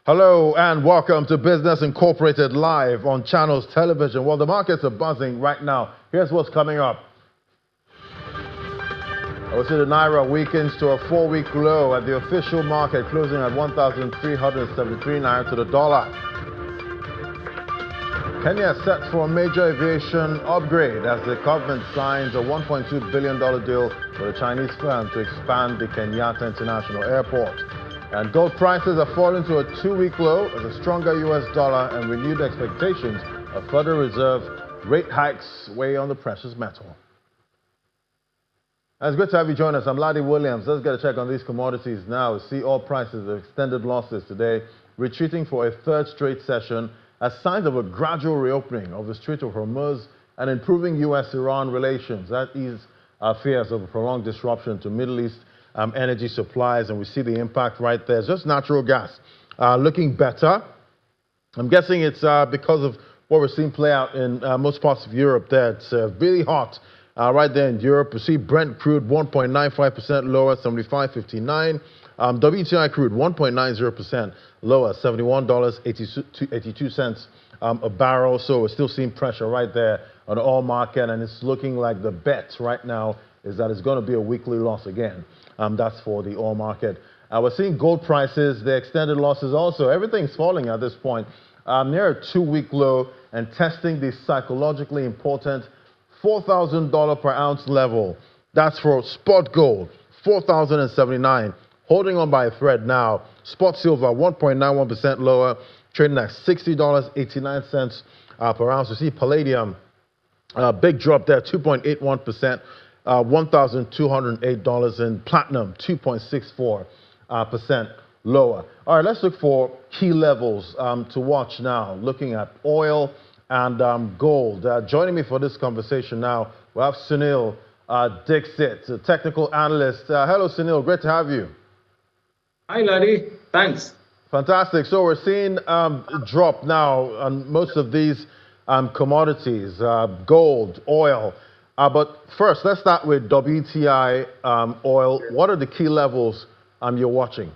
Hello and welcome to Business Incorporated live on Channels Television. Well, the markets are buzzing right now. Here's what's coming up. We see the Naira weakens to a 4-week low at the official market, closing at 1,373 Naira to the dollar. Kenya set for a major aviation upgrade as the government signs a $1.2 billion deal with a Chinese firm to expand the Kenyatta International Airport. And gold prices are falling to a 2-week low as a stronger U.S. dollar and renewed expectations of further reserve rate hikes weigh on the precious metal. It's good to have you join us. I'm Ladi Williams. Let's get a check on these commodities now. We see oil prices have extended losses today, retreating for a third straight session as signs of a gradual reopening of the Strait of Hormuz and improving U.S.-Iran relations. That eases fears of a prolonged disruption to Middle East energy supplies, and we see the impact right there. It's just natural gas looking better. I'm guessing it's because of what we're seeing play out in most parts of Europe there. It's really hot right there in Europe. We see Brent crude 1.95% lower, 75.59. WTI crude 1.90% lower, $71.82 a barrel. So we're still seeing pressure right there on the oil market, and it's looking like the bet right now is that it's going to be a weekly loss again. That's for the oil market. We're seeing gold prices, the extended losses also. Everything's falling at this point. Near a 2-week low and testing the psychologically important $4,000 per ounce level. That's for spot gold, $4,079. Holding on by a thread now. Spot silver, 1.91% lower, trading at $60.89 per ounce. You see palladium, big drop there, 2.81%. $1,208, and platinum 2.64% lower. All right, let's look for key levels to watch now. Looking at oil and gold. Joining me for this conversation now, we have Sunil Dixit, a technical analyst. Hello, Sunil. Great to have you. Hi, Larry. Thanks. Fantastic. So we're seeing a drop now on most of these commodities, gold, oil. But first, let's start with WTI oil. What are the key levels you're watching?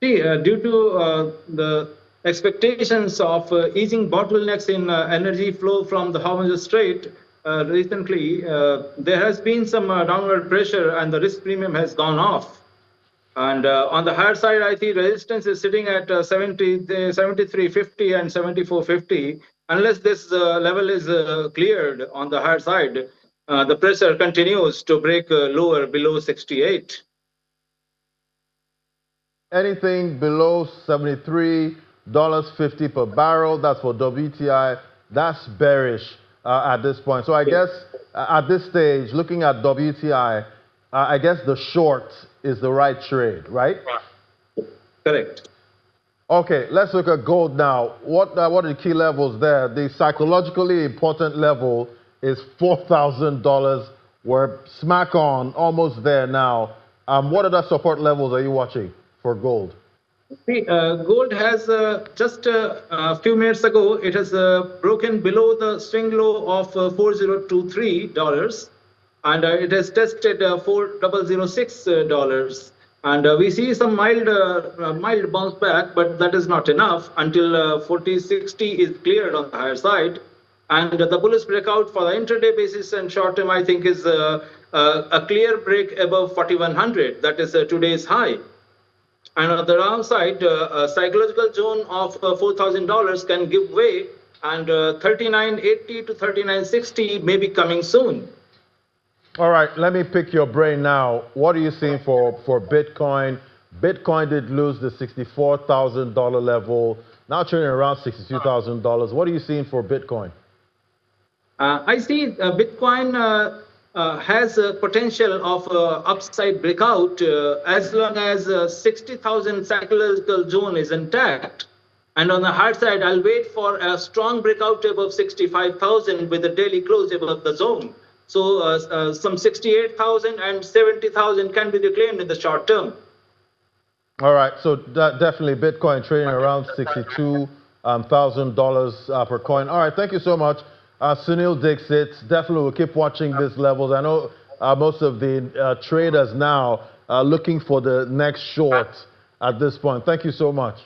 See, due to the expectations of easing bottlenecks in energy flow from the Hormuz Strait recently, there has been some downward pressure and the risk premium has gone off. And on the higher side, I see resistance is sitting at 73.50 and 74.50. Unless this level is cleared on the higher side, the pressure continues to break lower below 68. Anything below $73.50 per barrel, that's for WTI, that's bearish at this point. So I guess at this stage, looking at WTI, I guess the short is the right trade, right? Correct. Okay, let's look at gold now. What are the key levels there? The psychologically important level is $4,000. We're smack on, almost there now. What other support levels are you watching for gold? See, gold has just a few minutes ago, it has broken below the swing low of $4,023, and it has tested $4,006. And we see some mild bounce back, but that is not enough until 40.60 is cleared on the higher side. And the bullish breakout for the intraday basis and short term, I think, is a clear break above 4,100. That is today's high. And on the downside, a psychological zone of $4,000 can give way, and 39.80 to 39.60 may be coming soon. All right, let me pick your brain now. What are you seeing for Bitcoin? Bitcoin did lose the $64,000 level, now trading around $62,000. What are you seeing for Bitcoin? I see Bitcoin has a potential of upside breakout as long as 60,000 psychological zone is intact. And on the hard side, I'll wait for a strong breakout above 65,000 with a daily close above the zone. So some 68,000 and 70,000 can be reclaimed in the short term. All right, so definitely Bitcoin trading around $62,000 per coin. All right, thank you so much, Sunil Dixit. Definitely we'll keep watching these levels. I know most of the traders now are looking for the next short at this point. Thank you so much.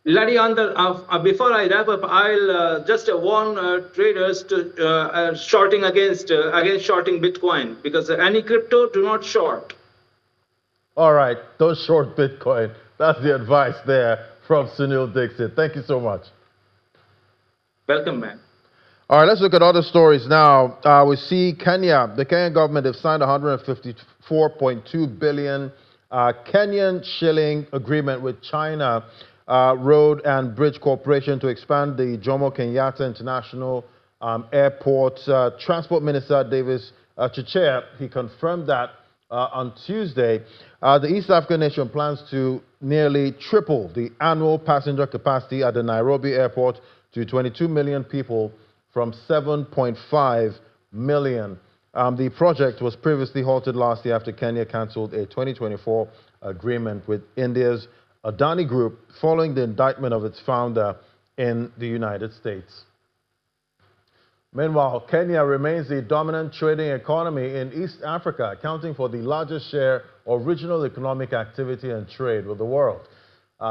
Larry, on the before I wrap up, I'll just warn traders to shorting against shorting Bitcoin, because any crypto, do not short. All right, don't short Bitcoin. That's the advice there from Sunil Dixit. Thank you so much. Welcome, man. All right, let's look at other stories now. We see Kenya. The Kenyan government have signed 154.2 billion Kenyan shilling agreement with China Road and Bridge Corporation to expand the Jomo Kenyatta International Airport. Transport Minister Davis Chichea, he confirmed that on Tuesday. The East African nation plans to nearly triple the annual passenger capacity at the Nairobi airport to 22 million people from 7.5 million. The project was previously halted last year after Kenya cancelled a 2024 agreement with India's Adani Group following the indictment of its founder in the United States. Meanwhile, Kenya remains the dominant trading economy in East Africa, accounting for the largest share of regional economic activity and trade with the world.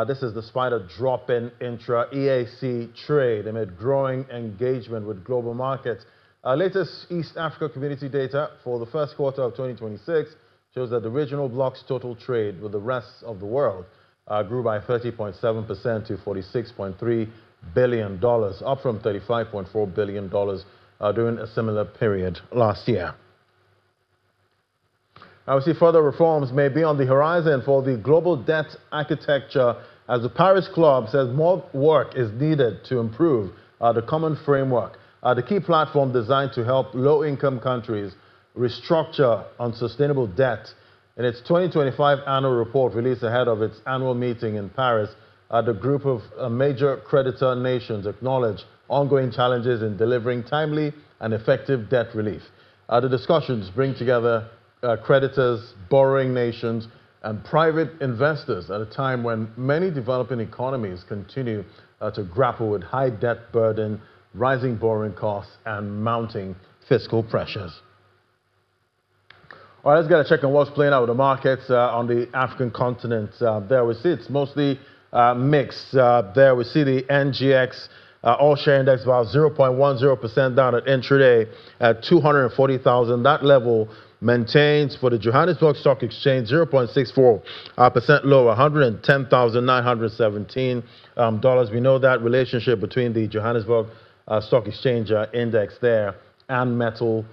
This is despite a drop in intra-EAC trade amid growing engagement with global markets. Latest East Africa community data for the first quarter of 2026 shows that the regional bloc's total trade with the rest of the world grew by 30.7% to $46.3 billion, up from $35.4 billion during a similar period last year. Now we see further reforms may be on the horizon for the global debt architecture as the Paris Club says more work is needed to improve the common framework, the key platform designed to help low-income countries restructure unsustainable debt. In its 2025 annual report released ahead of its annual meeting in Paris, the group of major creditor nations acknowledged ongoing challenges in delivering timely and effective debt relief. The discussions bring together creditors, borrowing nations, and private investors at a time when many developing economies continue to grapple with high debt burden, rising borrowing costs, and mounting fiscal pressures. All right, let's get a check on what's playing out with the markets on the African continent. There we see it's mostly mixed. There we see the NGX all-share index about 0.10% down at intraday at 240,000. That level maintains for the Johannesburg Stock Exchange 0.64% lower, $110,917. We know that relationship between the Johannesburg Stock Exchange index there and metal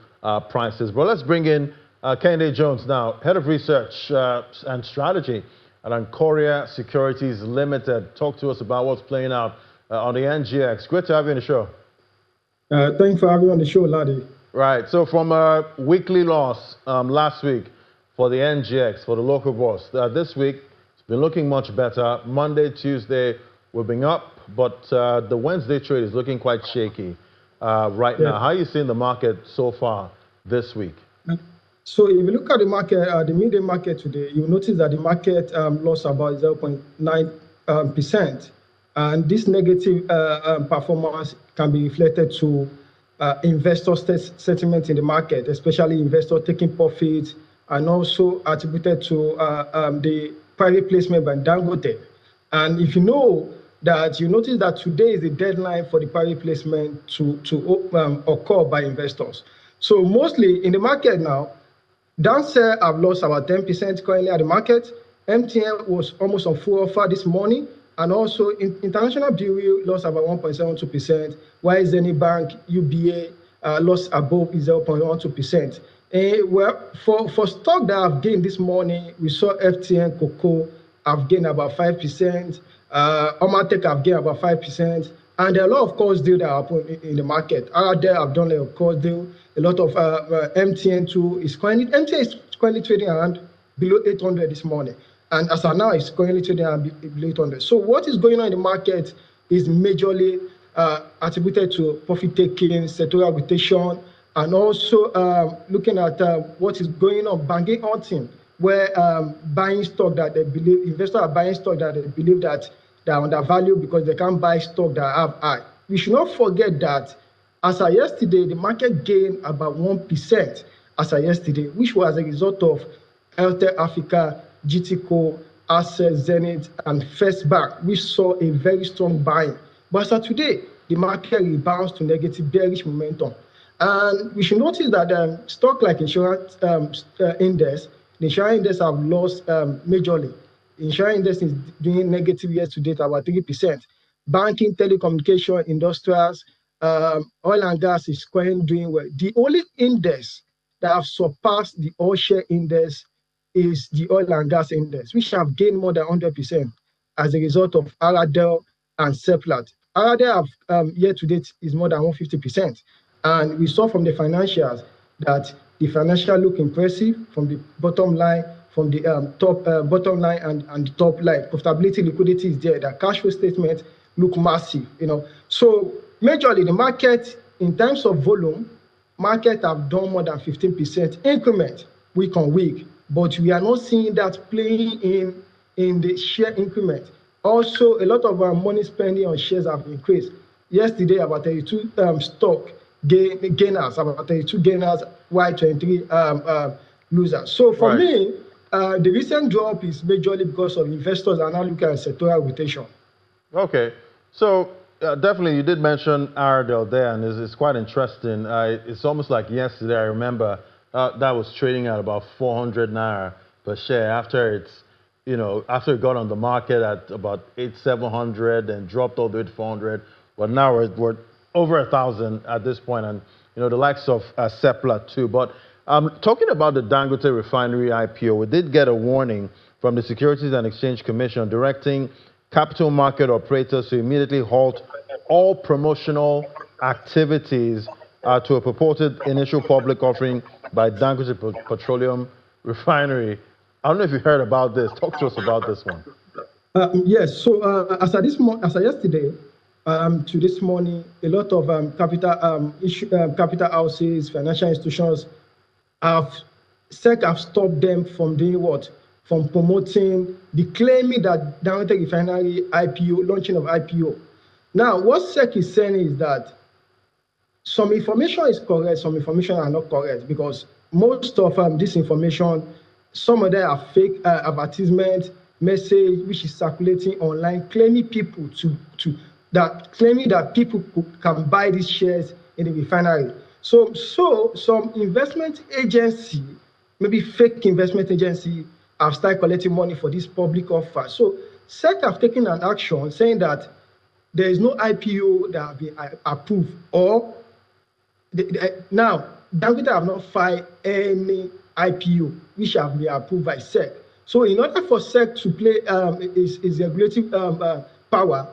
prices. But let's bring in Kehinde Jones now, Head of Research and Strategy at Ancoria Securities Limited. Talk to us about what's playing out on the NGX. Great to have you on the show. Thanks for having me on the show, Laddie. Right, so from a weekly loss last week for the NGX, for the local bourse, this week it's been looking much better. Monday, Tuesday, we're being up, but the Wednesday trade is looking quite shaky right now. How are you seeing the market so far this week? So if you look at the market, the midday market today, you'll notice that the market lost about 0.9%. And this negative performance can be reflected to investor sentiment in the market, especially investors taking profits, and also attributed to the private placement by Dangote. And if you know that, you notice that today is the deadline for the private placement to occur by investors. So mostly in the market now, downside have lost about 10% currently at the market. MTN was almost on full offer this morning. And also, international bureau lost about 1.72%, while Zenith Bank, UBA lost above 0.12%. Well, for stock that have gained this morning, we saw FTN Cocoa have gained about 5%, Omatech have gained about 5%, and there are a lot of calls deals that happen in the market. There have done a call deal. A lot of MTN too is currently trading around below 800 this morning. And as of now, it's currently trading at below 800. So what is going on in the market is majorly attributed to profit-taking, sectoral rotation, and also looking at what is going on, banking hunting, where buying stock that they believe, investors are buying stock that they believe that they are undervalued because they can't buy stock that have high. We should not forget that as of yesterday, the market gained about 1% as of yesterday, which was a result of Airtel Africa, GTCO, Access, Zenith, and First Bank, we saw a very strong buying. But as of today, the market rebounds to negative bearish momentum. And we should notice that stock like insurance index, the insurance index have lost majorly. The insurance index is doing negative year to date, about 3%. Banking, telecommunication, industrials, oil and gas is currently doing well. The only index that have surpassed the all share index is the oil and gas index, which have gained more than 100% as a result of Aradel and Seplat. Aradel have year to date is more than 150%. And we saw from the financials that the financial look impressive from the bottom line, from the top bottom line and the top line. Profitability, liquidity is there. The cash flow statement look massive, So majorly the market, in terms of volume, market have done more than 15% increment week on week, but we are not seeing that playing in the share increment. Also, a lot of our money spending on shares have increased. Yesterday, about 32 stock gainers, about 32 gainers, while 23 losers. So for me, the recent drop is majorly because of investors are now looking at sectoral rotation. Okay, so definitely you did mention Aradel there, and it's quite interesting. It's almost like yesterday, I remember that was trading at about 400 Naira per share after it's, after it got on the market at about 700 and dropped all the way to 400. But now we're over 1,000 at this point, and the likes of Seplat too. But talking about the Dangote refinery IPO, we did get a warning from the Securities and Exchange Commission directing capital market operators to immediately halt all promotional activities to a purported initial public offering by Dangote Petroleum Refinery. I don't know if you heard about this. Talk to us about this one. Yes. So as of yesterday to this morning, a lot of capital houses, financial institutions SEC have stopped them from doing what? From promoting, declaiming that Dangote Refinery IPO, launching of IPO. Now, what SEC is saying is that some information is correct, some information are not correct, because most of this information, some of them are fake advertisement message which is circulating online, claiming that people can buy these shares in the refinery. So some investment agency, maybe fake investment agency, have started collecting money for this public offer. So SEC have taken an action saying that there is no IPO that have been approved, or now Dangote have not filed any IPO which have been approved by SEC. So in order for SEC to play its regulative power,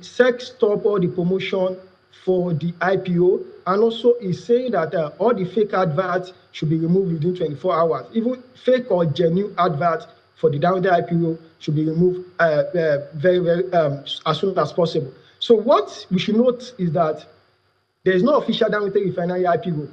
SEC stop all the promotion for the IPO, and also is saying that all the fake adverts should be removed within 24 hours. Even fake or genuine adverts for the Dangote IPO should be removed very as soon as possible. So what we should note is that there is no official Dangote Refinery IPO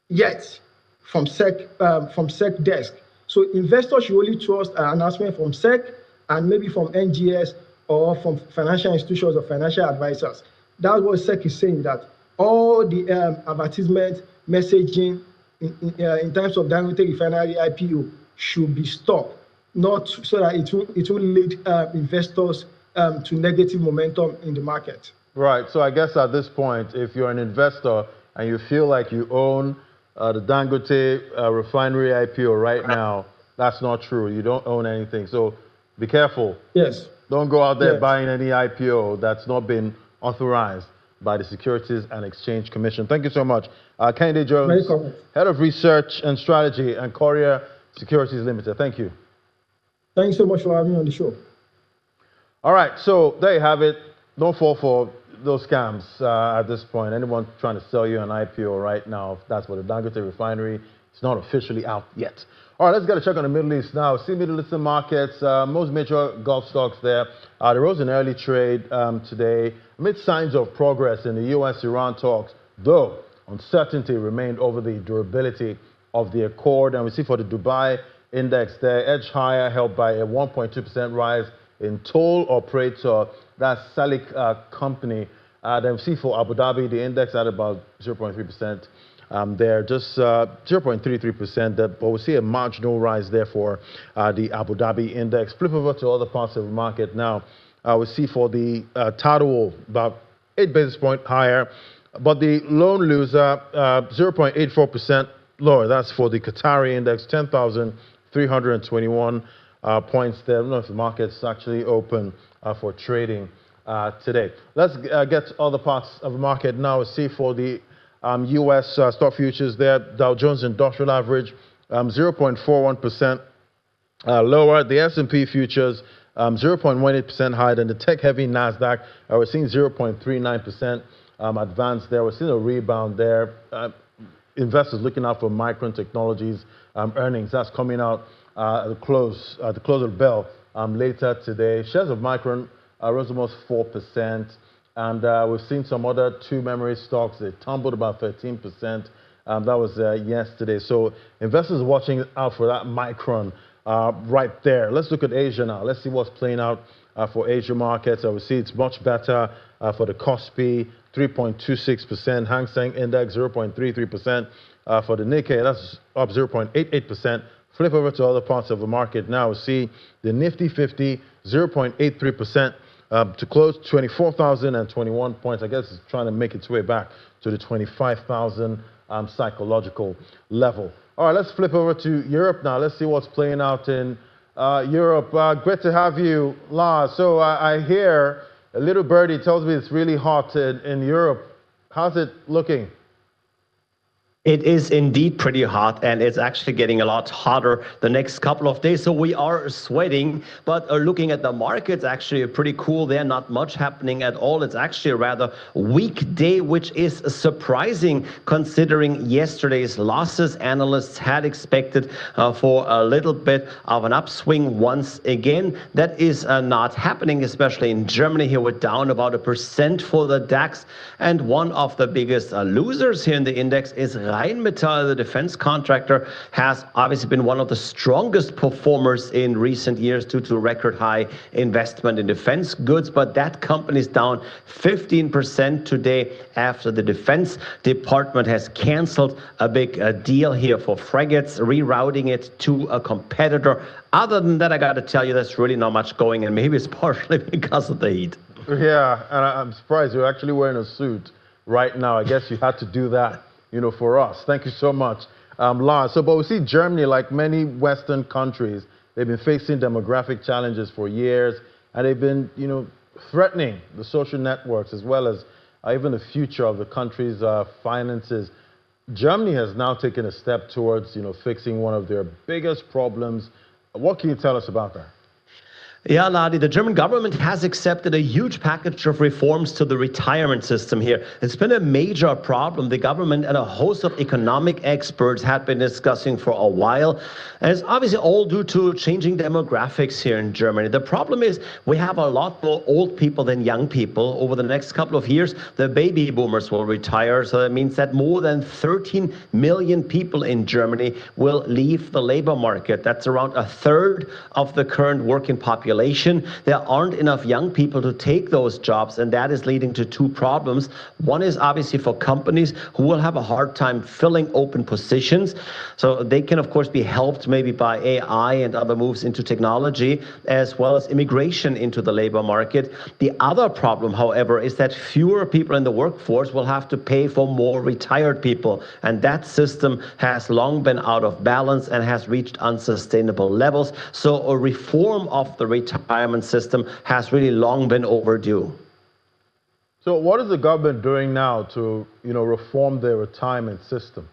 yet from SEC desk. So investors should only trust an announcement from SEC and maybe from NGS or from financial institutions or financial advisors. That's what SEC is saying, that all the advertisement messaging in terms of Dangote Refinery IPO should be stopped, not so that it will lead investors to negative momentum in the market. Right. So I guess at this point, if you're an investor and you feel like you own the Dangote refinery IPO right now, that's not true. You don't own anything. So be careful. Yes. Don't go out there buying any IPO that's not been authorized by the Securities and Exchange Commission. Thank you so much. Kennedy Jones, Head of Research and Strategy and Courier Securities Limited. Thank you. Thanks so much for having me on the show. All right, so there you have it. Don't fall for those scams at this point. Anyone trying to sell you an IPO right now, that's what the Dangote refinery is not officially out yet. All right, let's get a check on the Middle East now. See Middle Eastern markets, most major Gulf stocks there. They rose in early trade today amid signs of progress in the U.S.-Iran talks, though uncertainty remained over the durability of the accord. And we see for the Dubai index there, edge higher, helped by a 1.2% rise in toll operator, that's Salik company. Then we see for Abu Dhabi, the index at about 0.3%. They're just 0.33%, but we'll see a marginal rise there for the Abu Dhabi index. Flip over to other parts of the market now. We see for the Tadawul about 8 basis points higher, but the lone loser 0.84% lower. That's for the Qatari index, 10,321 points there. I don't know if the market's actually open for trading today. Let's get to other parts of the market now. We see for the U.S. Stock futures there, Dow Jones Industrial Average 0.41% lower. The S&P futures 0.18% higher than the tech-heavy NASDAQ. We're seeing 0.39% advance there. We're seeing a rebound there. Investors looking out for Micron Technologies earnings. That's coming out at the close of the bell later today. Shares of Micron rose almost 4%. And we've seen some other two memory stocks. They tumbled about 13%. That was yesterday. So investors are watching out for that Micron right there. Let's look at Asia now. Let's see what's playing out for Asia markets. We see it's much better for the Kospi, 3.26%. Hang Seng Index, 0.33%. For the Nikkei, that's up 0.88%. Flip over to other parts of the market now. We see the Nifty 50, 0.83%. To close 24,021 points. I guess it's trying to make its way back to the 25,000 psychological level. All right, let's flip over to Europe now. Let's see what's playing out in Europe. Great to have you, Lars. So I hear a little birdie tells me it's really hot in Europe. How's it looking? It is indeed pretty hot, and it's actually getting a lot hotter the next couple of days. So we are sweating, but looking at the markets, actually pretty cool there. Not much happening at all. It's actually a rather weak day, which is surprising considering yesterday's losses. Analysts had expected for a little bit of an upswing once again. That is not happening, especially in Germany. Here we're down about 1% for the DAX, and one of the biggest losers here in the index is Rheinmetall, the defense contractor, has obviously been one of the strongest performers in recent years due to record high investment in defense goods. But that company is down 15% today after the Defense Department has canceled a big deal here for frigates, rerouting it to a competitor. Other than that, I got to tell you, there's really not much going, and maybe it's partially because of the heat. Yeah, and I'm surprised you're actually wearing a suit right now. I guess you had to do that, for us. Thank you so much, Lars. So, but we see Germany, like many Western countries, they've been facing demographic challenges for years, and they've been, threatening the social networks as well as even the future of the country's finances. Germany has now taken a step towards, fixing one of their biggest problems. What can you tell us about that? Yeah, Ladi, the German government has accepted a huge package of reforms to the retirement system here. It's been a major problem the government and a host of economic experts had been discussing for a while. And it's obviously all due to changing demographics here in Germany. The problem is we have a lot more old people than young people. Over the next couple of years, the baby boomers will retire. So that means that more than 13 million people in Germany will leave the labor market. That's around a third of the current working population. There aren't enough young people to take those jobs, and that is leading to two problems. One is obviously for companies who will have a hard time filling open positions. So they can, of course, be helped maybe by AI and other moves into technology, as well as immigration into the labor market. The other problem, however, is that fewer people in the workforce will have to pay for more retired people. And that system has long been out of balance and has reached unsustainable levels. So a reform of the retirement system has really long been overdue. So what is the government doing now to, reform their retirement system?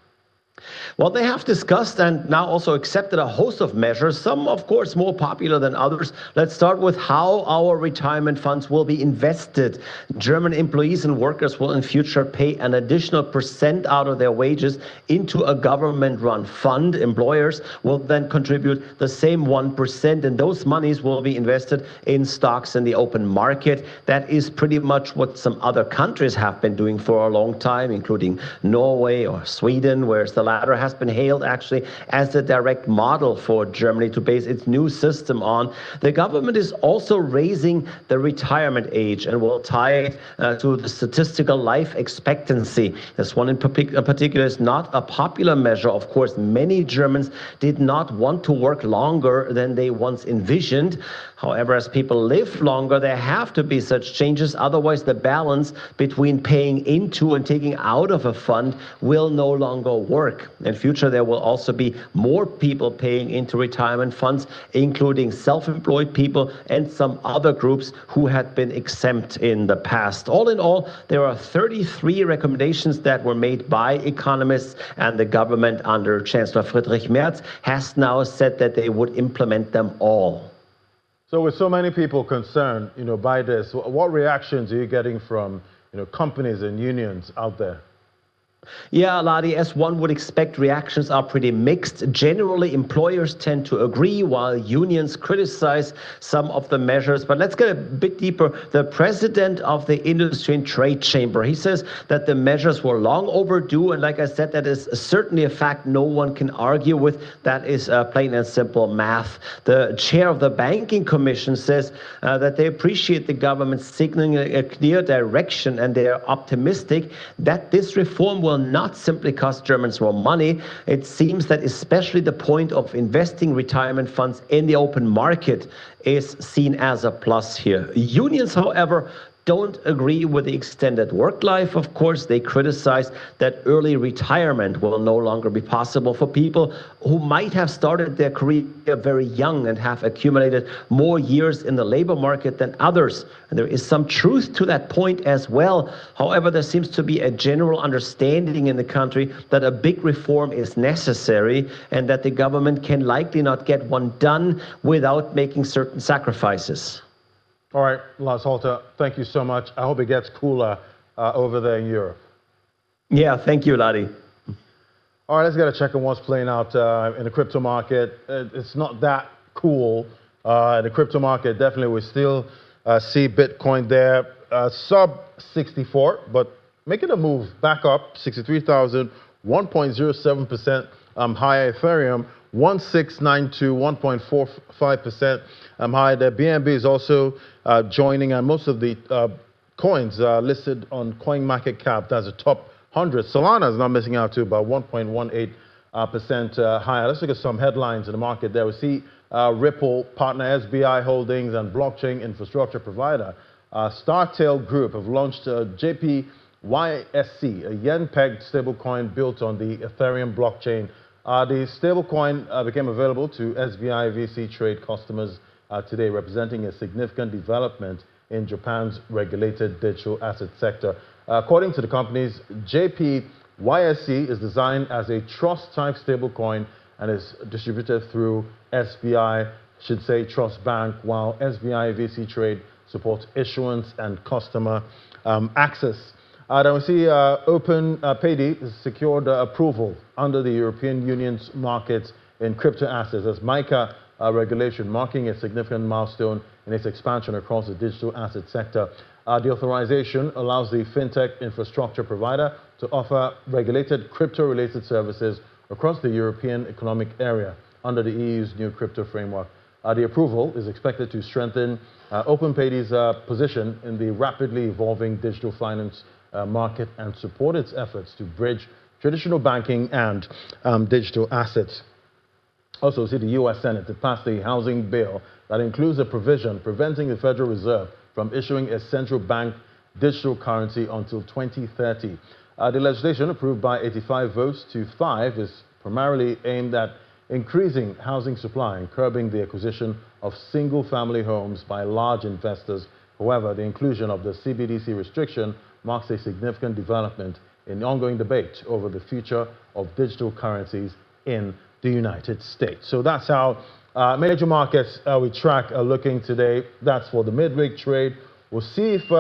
Well, they have discussed and now also accepted a host of measures, some, of course, more popular than others. Let's start with how our retirement funds will be invested. German employees and workers will in future pay an additional % out of their wages into a government-run fund. Employers will then contribute the same 1%, and those monies will be invested in stocks in the open market. That is pretty much what some other countries have been doing for a long time, including Norway or Sweden, where it's the latter has been hailed actually as a direct model for Germany to base its new system on. The government is also raising the retirement age and will tie it to the statistical life expectancy. This one in particular is not a popular measure. Of course, many Germans did not want to work longer than they once envisioned. However, as people live longer, there have to be such changes. Otherwise, the balance between paying into and taking out of a fund will no longer work. In future, there will also be more people paying into retirement funds, including self-employed people and some other groups who had been exempt in the past. All in all, there are 33 recommendations that were made by economists, and the government under Chancellor Friedrich Merz has now said that they would implement them all. So with so many people concerned, by this, what reactions are you getting from, companies and unions out there? Yeah, Ladi, as one would expect, reactions are pretty mixed. Generally, employers tend to agree, while unions criticize some of the measures. But let's get a bit deeper. The president of the Industry and Trade Chamber, he says that the measures were long overdue. And like I said, that is certainly a fact no one can argue with. That is plain and simple math. The chair of the Banking Commission says that they appreciate the government signaling a clear direction, and they are optimistic that this reform will not simply cost Germans more money. It seems that especially the point of investing retirement funds in the open market is seen as a plus here. Unions, however, don't agree with the extended work life. Of course, they criticize that early retirement will no longer be possible for people who might have started their career very young and have accumulated more years in the labor market than others. And there is some truth to that point as well. However, there seems to be a general understanding in the country that a big reform is necessary and that the government can likely not get one done without making certain sacrifices. All right, Lars Holter, thank you so much. I hope it gets cooler over there in Europe. Yeah, thank you, Ladi. All right, let's get a check on what's playing out in the crypto market. It's not that cool. The crypto market, definitely, we still see Bitcoin there, sub 64, but making a move back up, 63,000, 1.07% higher. Ethereum, 1692, 1.45% high. The BNB is also joining, and most of the coins listed on CoinMarketCap, that's the top 100. Solana is not missing out too, about 1.18% higher. Let's look at some headlines in the market there. We see Ripple, partner SBI Holdings, and blockchain infrastructure provider Startail Group have launched JPYSC, a yen-pegged stablecoin built on the Ethereum blockchain. The stablecoin became available to SBI VC Trade customers today, representing a significant development in Japan's regulated digital asset sector. According to the companies, JPYSC is designed as a trust-type stablecoin and is distributed through SBI, Trust Bank, while SBI VC Trade supports issuance and customer access. Then we see OpenPayD has secured approval under the European Union's market in crypto assets as MiCA regulation, marking a significant milestone in its expansion across the digital asset sector. The authorization allows the fintech infrastructure provider to offer regulated crypto-related services across the European Economic Area under the EU's new crypto framework. The approval is expected to strengthen OpenPayD's position in the rapidly evolving digital finance market and support its efforts to bridge traditional banking and digital assets. Also, see the U.S. Senate to pass the housing bill that includes a provision preventing the Federal Reserve from issuing a central bank digital currency until 2030. The legislation, approved by 85 votes to 5, is primarily aimed at increasing housing supply and curbing the acquisition of single-family homes by large investors. However, the inclusion of the CBDC restriction marks a significant development in the ongoing debate over the future of digital currencies in the United States. So that's how major markets we track are looking today. That's for the midweek trade. We'll see if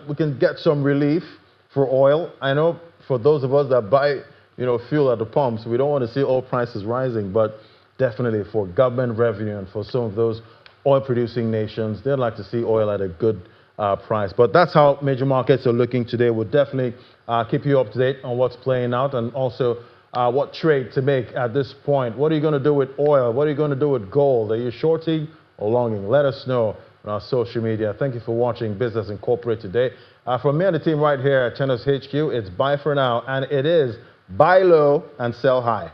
we can get some relief for oil. I know for those of us that buy fuel at the pumps, we don't want to see oil prices rising, but definitely for government revenue and for some of those oil-producing nations, they'd like to see oil at a good price. But that's how major markets are looking today. We'll definitely keep you up to date on what's playing out, and also what trade to make at this point. What are you going to do with oil? What are you going to do with gold? Are you shorting or longing? Let us know on our social media. Thank you for watching Business Incorporated today. From me and the team right here at Tennis HQ, it's bye for now, and it is buy low and sell high.